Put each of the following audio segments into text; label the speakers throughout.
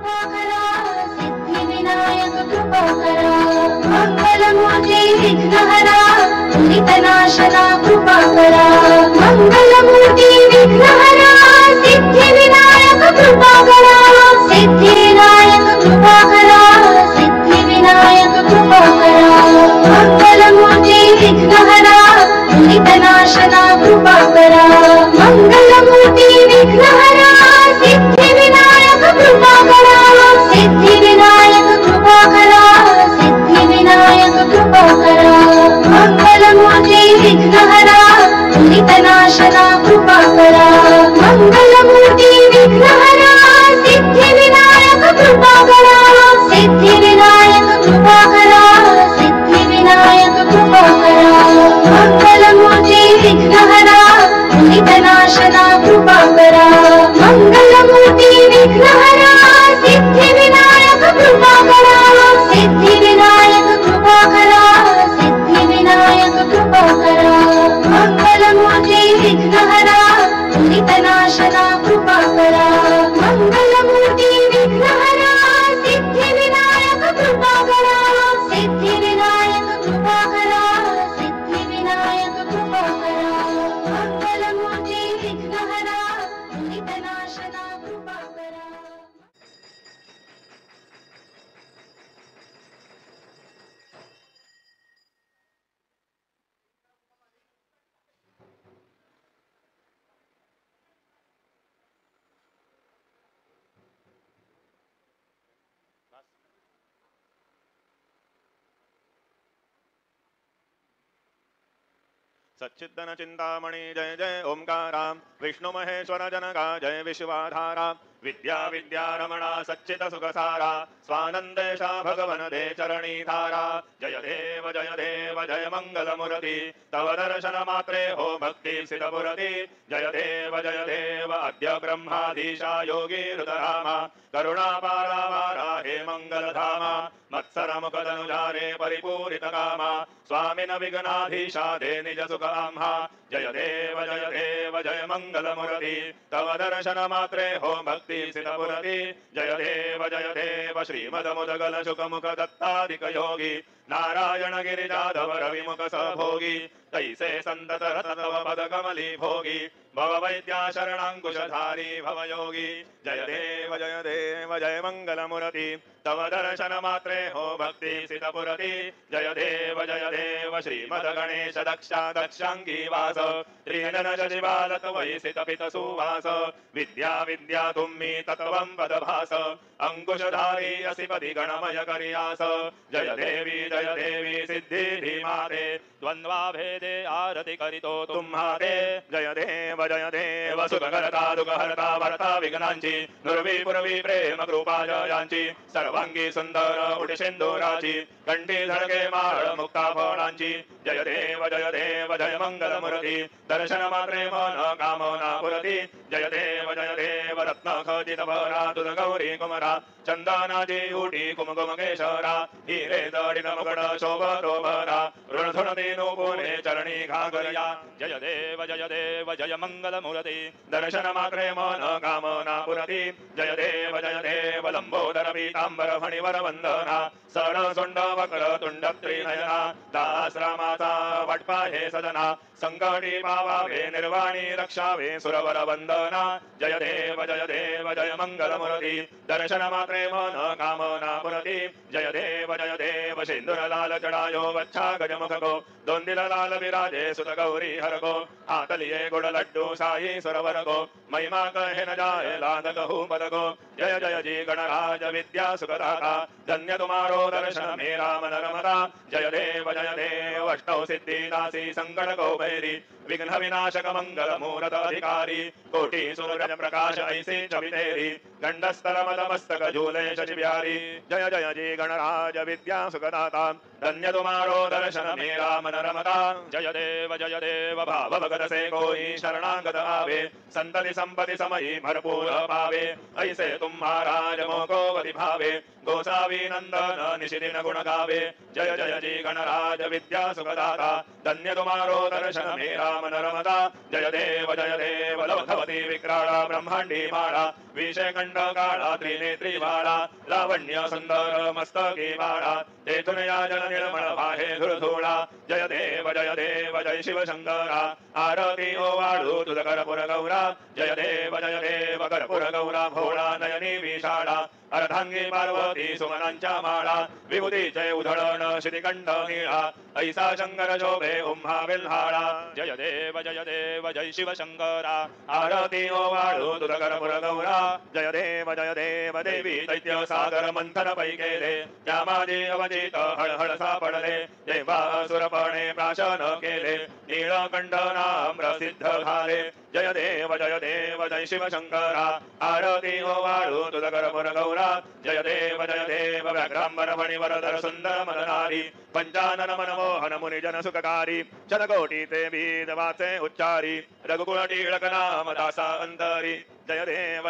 Speaker 1: कृपाकरा सिद्धि विनायक कृपाकरा मंगलमूर्ति विघ्नहरा दुरितनाशना कृपाकरा मंगलमूर्ति विघ्नहरा सिद्धि विनायक कृपाकरा सिद्धि विनायक कृपाकरा सिद्धि विनायक कृपाकरा मंगलमूर्ति विघ्नहरा दुरितनाशना कृपाकरा मंगलमूर्ति विघ्नहरा सिद्धि विनायक कृपाकरा सिद्धि विनायक कृपाकरा सिद्धि विनायक कृपाकरा मंगलमूर्ति विघ्नहरा दुरितनाशना कृपाकरा मंगलमूर्ति विघ्नहरा सिद्धि विनायक कृपाकरा सिद्धि विनायक कृपाकरा सिद्धि विनायक कृपाकरा मंगलमूर्ति विघ्नहरा दुरितनाशना कृपाकरा मंगलमूर्ति विघ्नहरा सिद्धि विनायक कृपाकरा सिद्धि विनायक कृपाकरा सिद्धि विनायक कृपाकरा मंगलमूर्ति विघ्नहरा दुरितनाशना कृपाकरा मंगलमूर्ति विघ्नहरा सिद्धि विनायक कृपाकरा सिद्धि विनायक कृपाकरा सिद्धि विनायक कृपाकरा मंगलमूर्ति विघ्नहरा दुरितनाशना कृपाकरा।
Speaker 2: सच्चिदन चिंतामणि जय जय ओंकारा विष्णु महेश्वर जनका जय विश्वाधारा विद्या विद्यारमणा सच्चित सुखसारा स्वानंदेशा भगवन दे चरणी धारा जय देव जय मंगल मूर्ति तव दर्शन मात्रे हो भक्ति सिद्धपुरति जय देव अद्य ब्रह्माधीशा योगी हृदरामा करुणापारा वाराहे मंगलधामा मत्सर मुखदनुजारे परिपूरित कामा स्वामिन विघ्नाधीशा दे निज सुखाम्हा जय देव जय मंगल मूर्ति तव दर्शन मात्रे हो भक्ति सिद्धपुरति जय देव श्रीमद मुदगल सुख मुख दत्तादिक योगी नारायण गिरिजाधव रविमुख सभोगी तैसे संतत रत तव पद कमली भोगी भव वैद्या शरणांकुशधारी भव योगी जय देव जय मंगल मूर्ति तव दर्शन मात्रे हो भक्ति सिद्धपुरति जय देव श्रीमद गणेश दक्षा दक्षांगी वास त्रिनन शशिबालक वैसित पित सुवास विद्या तुम्मी तत्वं पदभास अंकुशधारी असि पदि गणमय करियास जय देवी सिद्धि धीमाते द्वंद्वा भेदे आरति करितो तुम्हारे जय देव सुखकर्ता दुःखहर्ता भरता विघ्नांची नुर्वी पुरवी प्रेम कृपा जयांची सर्वांगी सुंदर उटिसिंदुराची कंठी धडके माळ मुक्ता फळांची जय देव जय मंगल मूर्ति दर्शन मात्रे मन कामना पुरती जय देव रत्न खचित भरा तुझ गौरी कुमरा चंदनाची उटी कुमकुम केशरा हिरे दडित मुकुट शोभतो भरा ऋणधुणती नुपुरे चरणी घागरिया जय देव जय मंगल मूर्ति दर्शन मात्रे मन कामना पुरती जय देव लंबोदर पीतांबर फणिवर वंदना सण सुंड वक्र तुंड त्रिनयना दासरामाचा वटपा हे सदना संकटी पावावे निर्वाणी रक्षावे सुरवर वंदना जय देव जय मंगल मूर्ति दर्शन मात्रे मन कामना पुरती जय देव सिंदूर लाल चढ़ायो वच्छा गजमुख को दोंदिल लाल विराजे सुत गौरी हर को हाथ लिए गुड़ लड्डू साई सुरवर को महिमा कहे न जाए लाद कहू पद को जय जी गणराज विद्या सुखदाता धन्य तुम्हारो दर्शन मेरा मन रमता जय देव अष्टौ सिद्धि दासी संकट को भैरी विघ्न विनाशक मंगल मूरत अधिकारी कोटि सूरज प्रकाश ऐसे चवितेरी गंडस्तर मद मस्तक झूले शशि बिहारी जय जी गणराज विद्या सुखदाता धन्य तुम्हारो दर्शन मेरा मन रमता जय देव भाव भगत से कोई शरणागत आवे संतति संपत्ति समयी भरपूर पावे ऐसे तुम महाराज मोको वति भावे गोसावी नंदन निशिदिन गुण गावे जय जी गणराज विद्या सुखदाता धन्य तुम्हारो दर्शन मेरा मन रमता जय देव लवधवती विक्राड़ा शोभा ब्रह्मांडी माळा विषयकंठ काळा त्रिनेत्री बाळा लावण्य सुंदर मस्तकी बाळा तेथून या जल निर्मळ बाहे धुळधुळा जय देव जय शिव शंकरा आरती ओवाळू तुझ कर्पूर गौरा जय देव कर्पूर गौरा भोळा नयनी विशाळा अर्धांगी पार्वती सुमनांच्या माळा विभूती जय उधळण श्रीकंठ निळा ऐसा शंकर शोभे उम्हा विल्हाळा जय देव जय शिव शंकरा आरती ओवाळू तुझ कर्पूर गौरा जय देव देवी दैत्य सागर मंथन पै गेले त्या माझे अवचित हळहळ सापडले देवासुरपणे प्राशन केले नीळकंठ नाम प्रसिद्ध झाले जय देव जय शिव शंकरा आरती ओवाळू तुझ कर्पूर गौरा जय देव व्याघ्रांबर मणिवरधर सुंदर मननारी पंचानन मनमोहन मुनिजन सुखकारी शतकोटी ते बीज वाचे उच्चारी रघुकुळ टिळक नाम दासा अंतरी जय देव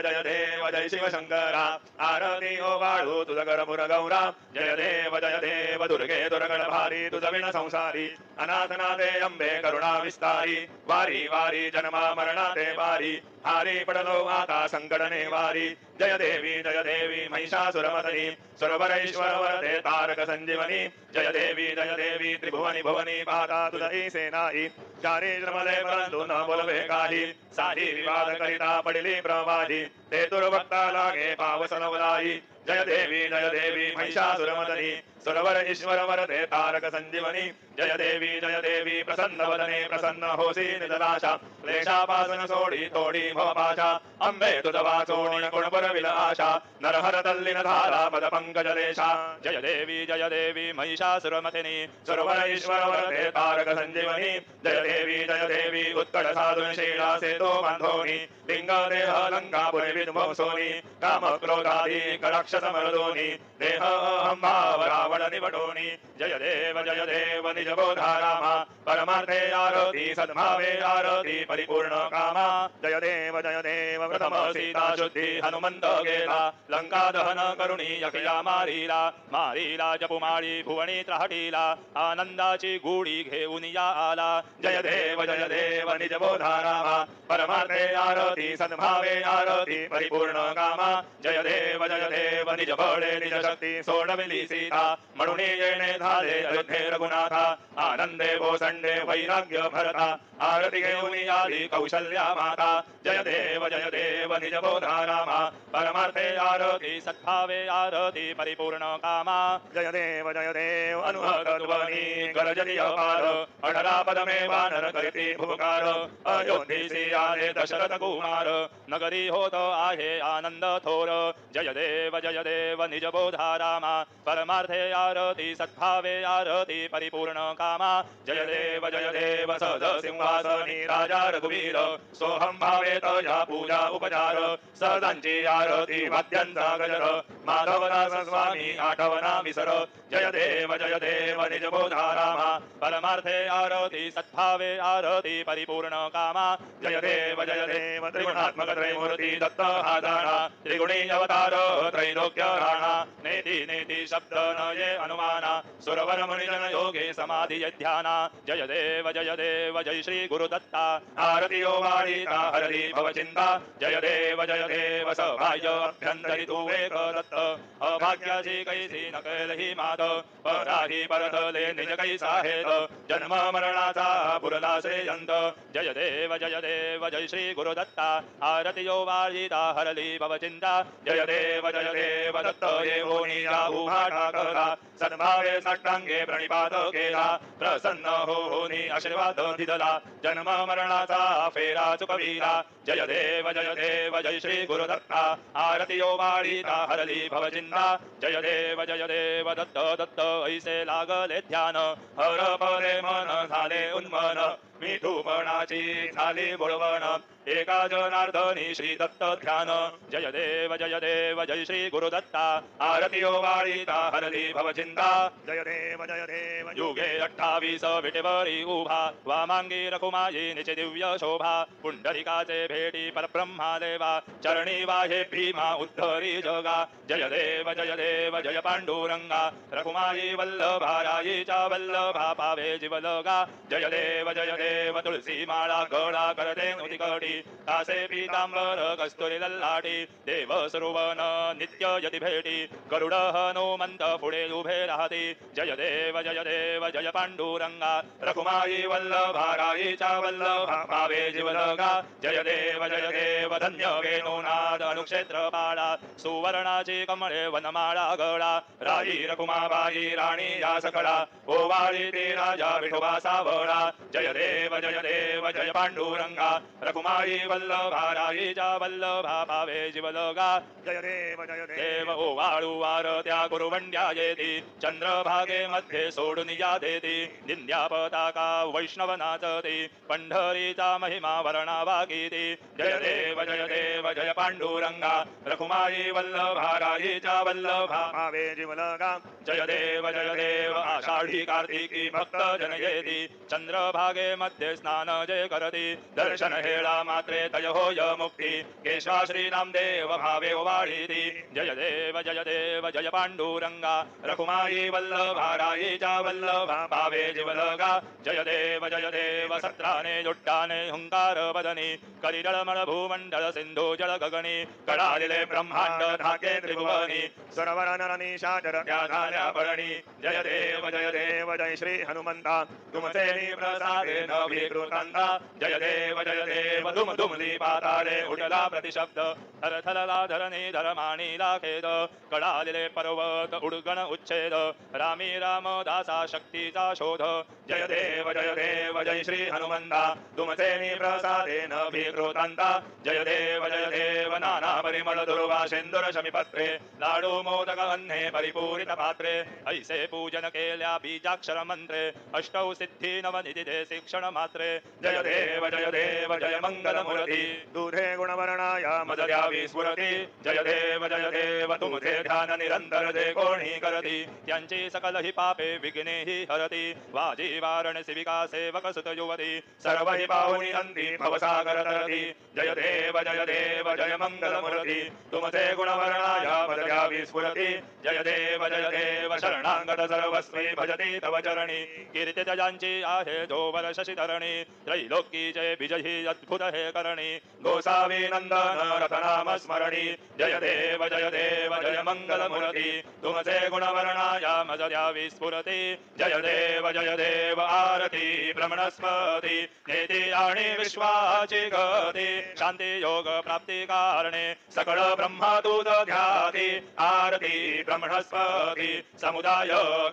Speaker 2: जय शिव शंकरा आरती ओवाळू तुझ कर्पूर गौरा जय देव दुर्गे दुर्गण भारी तुझ विण संसारी अनाथनाथे अंबे करुणा विस्तारी वारी वारी जन्मा मरणाते वारी हारी पडलो आता संकटने वारी जय देवी महिषासुरमर्दिनी सुरवरैश्वर वरदे तारक संजीवनी जय देवी त्रिभुवनी भुवनी पाहता तुझी सेनाई चारी श्रमले परंतु न बोलवे काही साही विवाद करिता पडली प्रवाही ते दुर्भक्ता लागे पावसनवलाई जय देवी महिषासुरमर्दिनी सुरवर ईश्वर वरदे तारक संजीवनी जय देवी प्रसन्न वदने प्रसन्न होसी निजलाशा क्लेशापासून सोडी थोडी भवपाशा अंबे तुझ वाचोण गुणपुरविल आशा नरहर तल्लीन धारा पद पंकज देशा जय देवी महिषासुरमर्दिनी सुरवर ईश्वर वरदे तारक संजीवनी जय देवी उत्कट साधुन शीला सेतो बांधोनी लिंग देह लंकापुरी विध्वंसोनी काम क्रोधादी कटाक्ष समरदोनी देह अहंभाव रावण निवडोनी जय देव निज बोधा रामा परमार्थे आरती सद्भावे आरती परिपूर्ण कामा जय देव प्रथम सीता शुद्धि हनुमंत गेला लंका दहन करुणी यखया मारीला जपुमाळी भुवनी त्राहटीला आनंदाची गुढी घेऊन या आला जय देव निज बोधा रामा परमार्थे आरती सद्भावे आरती परिपूर्ण कामा जय देव निज बळे निज शक्ती सोडविली सीता म्हणून येणे झाले अयोध्ये रघुनाथा आनंदे भोसंडे वैराग्य भरता आरती घेऊन आली कौशल्या माता जय देव निज बोधा रामा परमार्थे आरती सद्भावे आरती परिपूर्ण कामा जय देव अनुहरध्वनी गर्जनीय पार अठरा पदमे वानर करीती भूकार अयोध्येसी आले दशरथ कुमार नगरी होत आहे आनंद थोर जय देव निज बोधा रामा परमार्थे आरती सद्भावे आरती परिपूर्ण कामा जय देव सद सिंहासनी राजा रघुवीर सोहम भावे तया पूजा उपचार सदांची आरती वाद्यांचा गजर माधवदास स्वामी आठवना विसर जय देव निज बोधा रामा परमार्थे आरती सद्भावे आरती परिपूर्ण कामा जय देव त्रिगुणात्मक त्रयमूर्ती दत्त आधारा त्रिगुणी अवतार त्रैलोक्य राणा नेति शब्द न ये अनुमाना सुरवर मुनिजन योगे समाधि ध्याना जय देव जय श्री गुरुदत्ता आरती ओवाळीता हरली भवचिंता जय देव सभाय अभ्यंतरी तू एक दत्त अभाग्याची कैसी न कैलही मात पराही परतले निज कैसा हेत जन्म मरणाचा पुरला श्रेयंत जय देव जय श्री गुरुदत्ता आरती ओवाळीता हरली भवचिंता जय देव दत्त येऊनी जाऊ भाटा करा सद्भावे साष्टांगे प्रणिपात केला प्रसन्न होनी आशीर्वाद दिदला जन्म मरणाचा फेरा चुकविला जय देव जय श्री गुरुदत्ता आरती ओवाळीता हरली भवचिंता जय देव दत्त ऐसे लागले ध्यान हर परे मन झाले उन्मन मिठूपणाची झाली बुळवण एका जनार्दनी श्री दत्त ध्यान जय देव जय श्री गुरुदत्ता आरती ओवाळीता हरली भवचिंता जय देव युगे 28 विटेवरी उभा वामांगी रखुमाई निचे दिव्य शोभा पुंडलिकाचे भेटी परब्रह्मा देवा चरणी वाहे भीमा उद्धरी जगा जय देव जय पांडुरंगा रखुमाई वल्लभारायीचा वल्लभा पावे जीवलगा जय देव तुलसी माळा गळा करते नुतिकटी तासे पीतांबर कस्तुरी लल्लाटी देव सुरुवन नित्य यति भेटी गरुड हनुमंत पुढे उभे राहते जय देव जय पांडुरंगा रखुमाई वल्लभारायीचा वल्लभा पावे जीवलगा जय देव धन्य वेणुनाद अनुक्षेत्र पाळा सुवर्णाची कमळे वनमाळा गळा राई रखुमाबाई राणी या सकळा ओवाळी ते राजा विठोबा सावळा जय देव जय पांडुरंगा रखुमाई वल्लभारायीचा वल्लभा पावे जीवलगा जय देव ओवाळू वार त्या कुरुवंड्या येती चंद्रभागे मध्ये सोडून या देती निंद्या पताका वैष्णव नाचती पंढरीचा महिमा वर्णावा गीती जय देव जय पांडुरंगा रखुमाई वल्लभारायीचा वल्लभा पावे जीवलगा जय देव आषाढी कार्तिकी भक्त जन येती चंद्रभागे मध्ये स्नान जय करती दर्शन हेळा मात्रे तय होय मुक्ती केशवा श्री नामदेव भावे ओवाळीती जय देव जय पांडुरंगा रखुमाई वल्लभारायीचा वल्लभा पावे जीवलगा जय देव सत्राने जुट्टाने हुंकार बदनी कलिदळमळ भूमंडल सिंधू जल गगनी कडालिले ब्रह्मांड धाके त्रिभुवनी सरवर नरनीशाचर त्या झाल्या पळणी जय देव जय श्री हनुमंता तुमचे प्रसादेन विकृतांता जय देव धुम धुमली पाताळे उडला प्रतिशब्द थरथरला धरणी धर्माणी लाखेद कडालिले पर्वत उडगण उच्छेद रामी रामदासा शक्तीचा शोध जय देव जय श्री हनुमंता तुमचे प्रसादेन विकृतांता जय देव नाना परिमळ दुर्वा सिंदूर शमीपत्रे लाडू मोदक अन्ने परिपूरित पात्रे ऐसे पूजन केल्या बीजाक्षर मंत्रे अष्टौ सिद्धी नवनिधे शिक्षण मात्रे जय देव जय मंगल मूर्ती दूधे गुणवर्णाय मदर्यावी स्फुरती जय देव तुमचे ध्यान निरंतर जे कोणी करती त्यांची सकल ही पापे विघ्ने ही हरती वाजी वारण शिविका सेवक सुत युवती सर्व ही पाहुणी अंती भवसागर तरती जय देव जय मंगल मूर्ती तुमचे गुणवर्णाय मदर्यावी स्फुरती जय देव शरणांगत सर्वस्वी भजती तव चरणी कीर्ती तजांची आहे जोवर शशिधरणी त्रैलोकीचे विजयी अद्भुत हे करणी गोसावी नंदन रतनाम स्मरणी जय देव जय मंगल मूर्ती तुमचे गुणवर्णाय मदर्यावी स्फुरती जय देव आरती ब्रह्मणस्पती नेती आणि विश्वाची गती शांती योग प्राप्ती कारणे सकळ ब्रह्मा तुझ ध्याती आरती ब्रह्मणस्पती समुदाय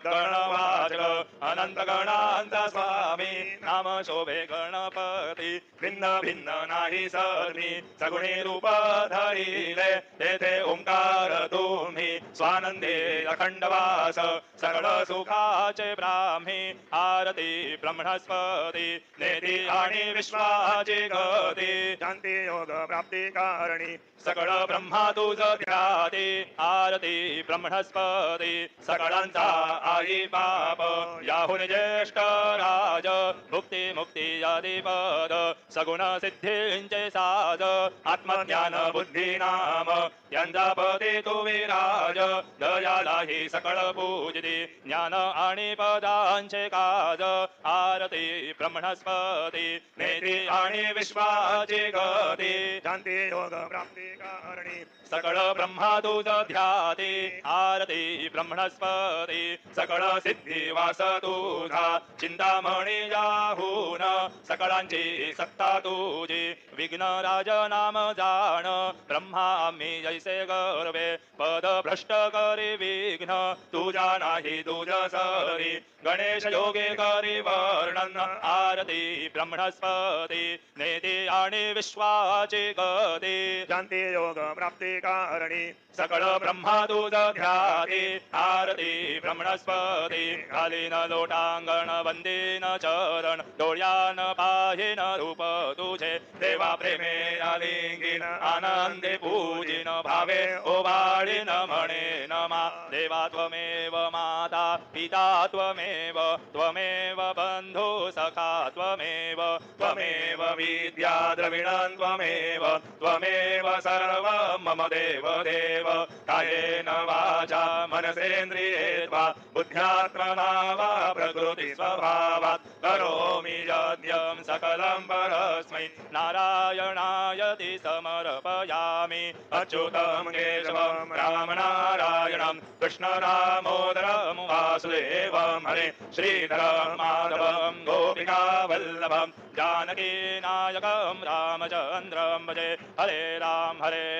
Speaker 2: गणवाचक अनंत गणांचा स्वामी नाम शोभे गणपती भिन्न भिन्न नाही सर्मी सगुणी रूप धरिले तेथे ओंकार तुम्ही स्वानंदे अखंड वास सगळ सुखाचे ब्राह्मी आरती ब्रह्मणस्पती नेती आणि विश्वाची गती शांती योग प्राप्ती कारणी सकळ ब्रह्मा तुझ ध्याती आरती ब्रह्मणस्पती सकळांचा आई बाप याहुन ज्येष्ठ राज भुक्ती मुक्ती आदी पद सगुण सिद्धींचे साज आत्मज्ञान बुद्धी नाम त्यांचा पती तू विराज दयालाही सकळ पूजती ज्ञान आणि पदांचे काज आरती ब्रह्मणस्पती नेती आणि विश्वाची गती शांती योग प्राप्ती कारणी सकळ ब्रह्मा तुझ ध्याती आरती ब्रह्मणस्पती सकळ सिद्धी वास तुझा चिंतामणी जाहून सकळांची सत्ता तुझी विघ्न राज नाम जाण ब्रह्मा आम्ही जैसे गर्वे पद भ्रष्ट करी विघ्न तुझा नाही तुझ सरी गणेश योगे करी वर्णन आरती ब्रह्मणस्पती नेती आणि विश्वाची गती शांती योग प्राप्ती कारणी सकळ ब्रह्मा तुझ ध्याती आरती ब्रह्मणस्पती घालीन लोटांगण वंदीन चरण डोळ्यान पाहिन रूप तुझे देवा प्रेमे आलिंगीन आनंदे पूजिन भावे ओवाळीन म्हणे नमा
Speaker 3: देवा त्वमेव माता पिता त्वमेव त्वमेव बन्धु सखा त्वमेव त्वमेव विद्या द्रविणं त्वमेव त्वमेव सर्वं मम देव देव कायेन वाचा मनसेन्द्रिये वा बुद्ध्यात्मना वा प्रकृति स्वभावात् करोमि यज्ञं सकलं परस्मै नारायणायति समर्पयामि अच्युतं केशवं रामनारायणं कृष्णदामोदरं वासुदेवं हरे श्रीधरं माधवं गोपिकावल्लभं जानकीनायकं रामचन्द्रं भजे हरे राम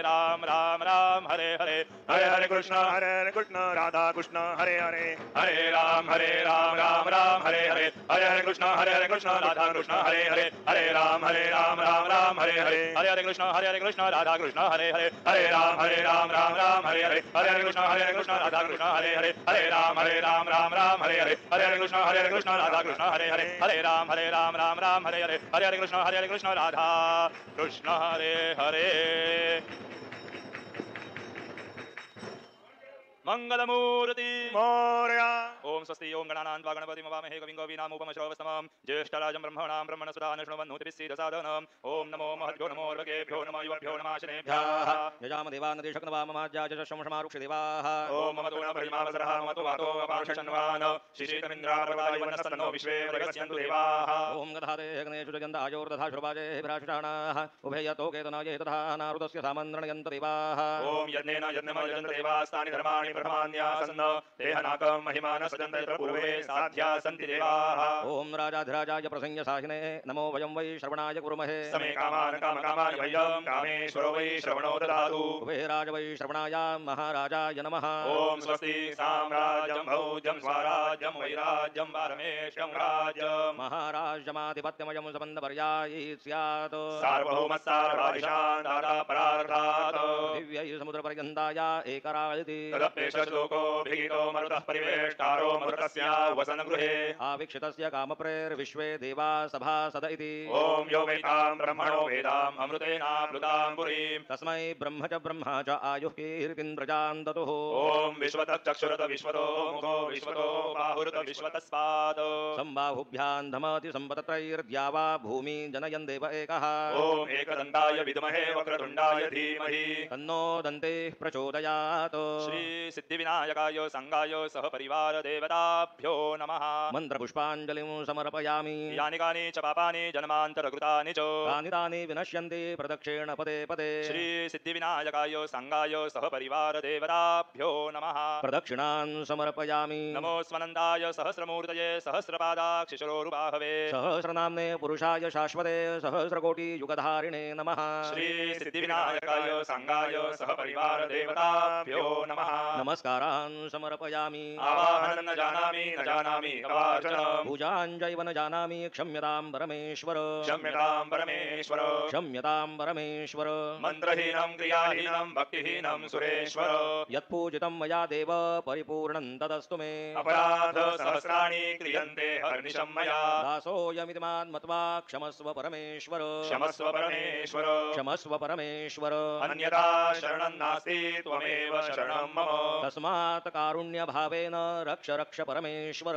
Speaker 3: राम राम हरे हरे हरे हरे कृष्ण राधा कृष्ण हरे हरे हरे राम राम राम हरे हरे हरे हरे कृष्ण राधा कृष्ण हरे हरे हरे राम राम हरे हरे हरे हरे कृष्ण राधा कृष्ण हरे हरे हरे राम राम हरे हरे हरे हरे कृष्ण राधा कृष्ण हरे हरे हरे राम राम हरे हरे हरे हरे कृष्ण राधा कृष्ण हरे हरे हरे राम राम हरे हरे हरे हरे कृष्ण राधा कृष्ण हरे हरे मंगलमूर्ति
Speaker 2: मोरया
Speaker 3: ओम स्वस्ति ओम गणानां त्वा गणपतिं वामहे कविं कवीनामुपमश्रवस्तमं ज्येष्ठराजं ब्रह्मणां ब्रह्मणसुरान् शृण्वन्नोतिभिस्सीदसादनम् ओम नमो महद्भ्यो नमो ऋगेभ्यो नमो युवभ्यो नमाशनेभ्यः यजामदेवानदेशक्नवाममाज्याचषम्षमारुक्षदेवाः ओम ममतो न परिमावसरः ममतो वातो अपांशन्वान् शिशीतमिन्द्राप्रदायवनस्तन्नो विश्वे वरगस्यन्तु देवाः ओम गधादे गणेषु जगन्दायोर्दधा शुर्वाजे भ्राषिषाणाः उभयतो केतनाये तथा नारुदस्य सामन्द्रणयन्त देवाः ओम यज्ञेन यज्ञमयजन्त देवास्तानि धर्माणि प्रथमान्यासन् देहनाकं महिमान सजन्त यत्र पूर्वे साध्या सन्ति देवाः ओम राजाधिराजाय प्रसंयसाहिने नमो वयं वै श्रवणाय कुर्महे समे कामान् कामकामान् वयं कामेश्वरो वै श्रवणो ददातु उभे राज वै श्रवणाय महाराजाय नमः ओम स्वस्ति साम्राज्यं भौज्यं स्वराज्यं वैराज्यं पारमेश्यं राज्यं महाराज्यमाधिपत्यमयं सबन्धपर्यायी स्यात् सार्वभौमस्सार्वादिशान् दाता परार्थात् दिव्यै समुद्रपर्यन्ताय एकरायति तदप्येषलोको भिगितो मरुतः परिवेष्टारो मरुतस्य वसनगृहे आवीक्षितस्य कामप्रेर्विश्वे देवा सभासद इति ओम यो वैतां ब्रह्मणो वेदाम् अमृतेनाप्लुतां पुरीं तस्मै ब्रह्म च आयुः कीर्तिं प्रजां दतुः ओम विश्वतश्चक्षुरत विश्वतो मुखो विश्वतो बाहुरुत विश्वतस्पाद संबाहुभ्यां धमति सम्पतत्रैर्द्या वा भूमि जनयन् देव एकः ओम एकदन्ताय विद्महे वक्रतुण्डाय धीमहि तन्नो दन्तेः प्रचोदयात् श्री सिद्धिविनायकाय संगाय सह परिवार देवताभ्यो नमः मन्त्रपुष्पाञ्जलिं समर्पयामि यानि कानि च पापानि जन्मान्तरकृतानि च तानि तानि विनश्यन्ति प्रदक्षिण पदे पदे श्री सिद्धिविनायकाय संगाय सह परिवार देवताभ्यो नमः प्रदक्षिणान् समर्पयामि नमो स्वनन्दाय सहस्रमूर्तये सहस्रपादाक्षिशरोरुबाहवे सहस्रनाम्ने पुरुषाय शाश्वते सहस्रकोटि युगधारिणे नमः श्री सिद्धिविनायकाय संगाय सह परिवार देवताभ्यो नमः नमस्कारान् समर्पयामि आवाहनं न जानामि कवाचनं पूजाञ्जैव न जानामि क्षम्यतां परमेश्वर क्षम्यतां परमेश्वर मन्त्रहीनं क्रियाहीनं भक्तिहीनं सुरेश्वर यत्पूजितं मया देव परिपूर्णं तदस्तु मे अपराध सहस्राणि क्रियन्ते हर्निशं मया दासोऽयमिति मत्वा क्षमस्व परमेश्वर क्षमस्व परमेश्वर अन्यथा शरणं नास्ति त्वमेव शरणं मम तस्मात् कारुण्यभावेन रक्ष परमेश्वर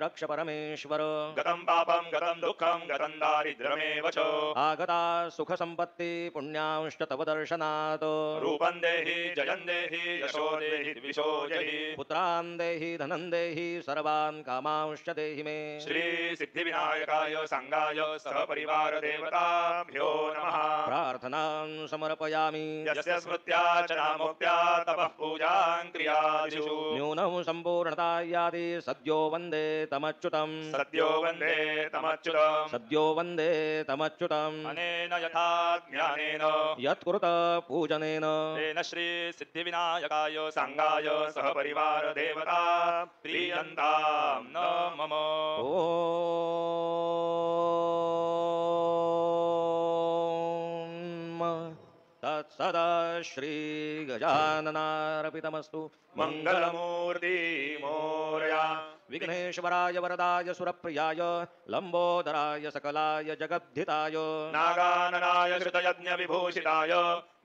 Speaker 3: रक्ष परमेश्वर गतं पापं गतं दुःखं गतं दारिद्र्यमेव च आगता सुखसम्पत्ति पुण्यांश्च तव दर्शनात् रूपं देहि जयं देहि यशो देहि द्विषो जहि पुत्रान् देहि धनं देहि सर्वान् कामांश्च देहि मे श्री सिद्धिविनायकाय संगाय सहपरिवार देवताभ्यो नमः प्रार्थनां समर्पयामि यस्य स्मृत्या च नामोक्त्या तपः पूजां क्रियादिषु न्यूनं सम्पूर्णतायादि सद्यो वन्दे तमच्युतम् अनेन यथा ज्ञानेन यत्कृत पूजनेन तेन श्री सिद्धिविनायकाय संगाय सहपरिवार देवता प्रीयन्तां न मम तत्सदा श्री गजाननार्पितमस्तु मंगलमूर्ति मोरया विघ्नेश्वराय वरदाय सुरप्रियाय लंबोदराय सकलाय जगद्धिताय
Speaker 2: नागाननाय श्रुतयज्ञ विभूषिताय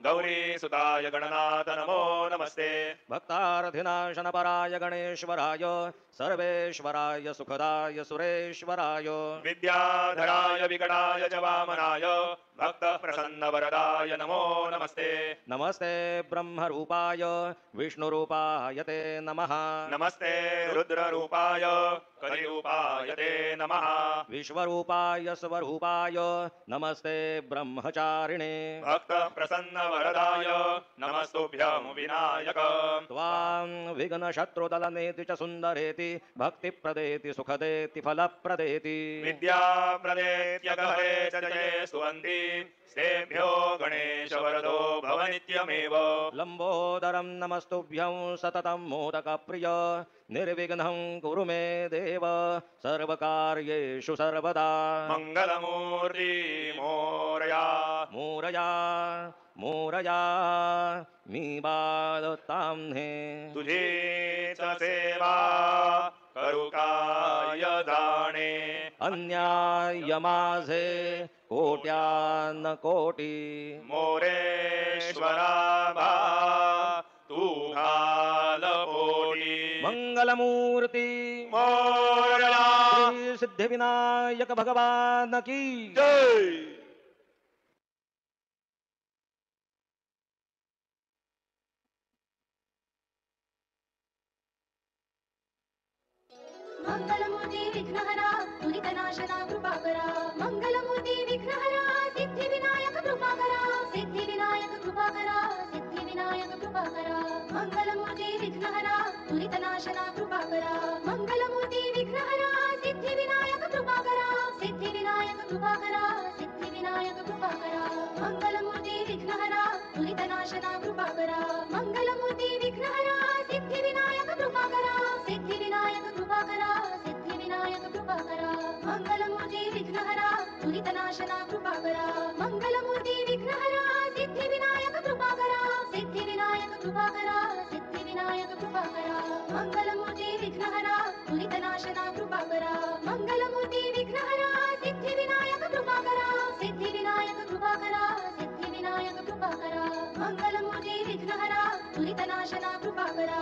Speaker 2: गौरीसुताय गणनाथ नमो नमस्ते
Speaker 3: भक्तार्थिनाशनपराय गणेश्वराय सर्वेश्वराय सुखदाय सुरेश्वराय
Speaker 2: विद्याधराय विकटाय च वामनाय भक्त प्रसन्न वरदाय नमो नमस्ते
Speaker 3: नमस्ते ब्रह्मरूपाय विष्णुरूपाय ते नमः
Speaker 2: नमस्ते रुद्ररूपाय कलिरूपाय ते नमः
Speaker 3: विश्वरूपाय स्वरूपाय नमस्ते ब्रह्मचारिणे
Speaker 2: भक्त प्रसन्न वरदाय नमस्तुभ्यं विनायक
Speaker 3: त्वां विघ्नशत्रुदलनेति च सुन्दरेति भक्तिप्रदेति सुखदेति फलप्रदेति
Speaker 2: विद्याप्रदेत्यगहरे च जये स्तुवन्ति तेभ्यो गणेश वरदो भव नित्यमेव
Speaker 3: लंबोदरं नमस्तुभ्यं सततं मोदकप्रिय निर्विघ्नं कुरु मे देव सर्वकार्येषु सर्वदा
Speaker 2: मंगलमूर्ति मोरया
Speaker 3: मोरया मोरया मी बालताम्हे
Speaker 2: तुझीच सेवा करू काय जाणे
Speaker 3: अन्याय माझे कोट्यान कोटी
Speaker 2: मोरेश्वरा भा तू घाल पोटी
Speaker 3: मंगलमूर्ती
Speaker 2: मोरया
Speaker 3: श्री सिद्धिविनायक भगवान की
Speaker 2: जय
Speaker 1: मंगलमूर्ती विघ्नहरा दुरितनाशना कृपाकरा मंगलमूर्ती विघ्नहरा सिद्धिविनायक कृपाकरा सिद्धिविनायक कृपाकरा सिद्धिविनायक कृपाकरा मंगलमूर्ती विघ्नहरा दुरितनाशना कृपाकरा मंगलमूर्ती विघ्नहरा सिद्धिविनायक कृपाकरा सिद्धिविनायक कृपाकरा सिद्धिविनायक कृपाकरा मंगलमूर्ती विघ्नहरा दुरितनाशना कृपाकरा मंगलमूर्ती विघ्नहरा सिद्धिविनायक कृपाकरा सिद्धिविनायक कृपाकरा सिद्धिविनायक कृपाकरा मंगलमूर्ती विघ्नहरा दुरितनाशना कृपाकरा मंगलमूर्ती विघ्नहरा सिद्धिविनायक कृपाकरा सिद्धिविनायक कृपाकरा सिद्धिविनायक कृपाकरा मंगलमूर्ती विघ्नहरा दुरितनाशना कृपाकरा मंगलमूर्ती विघ्नहरा सिद्धिविनायक कृपाकरा सिद्धिविनायक कृपाकरा सिद्धिविनायक कृपाकरा मंगलमूर्ती विघ्नहरा दुरितनाशना कृपाकरा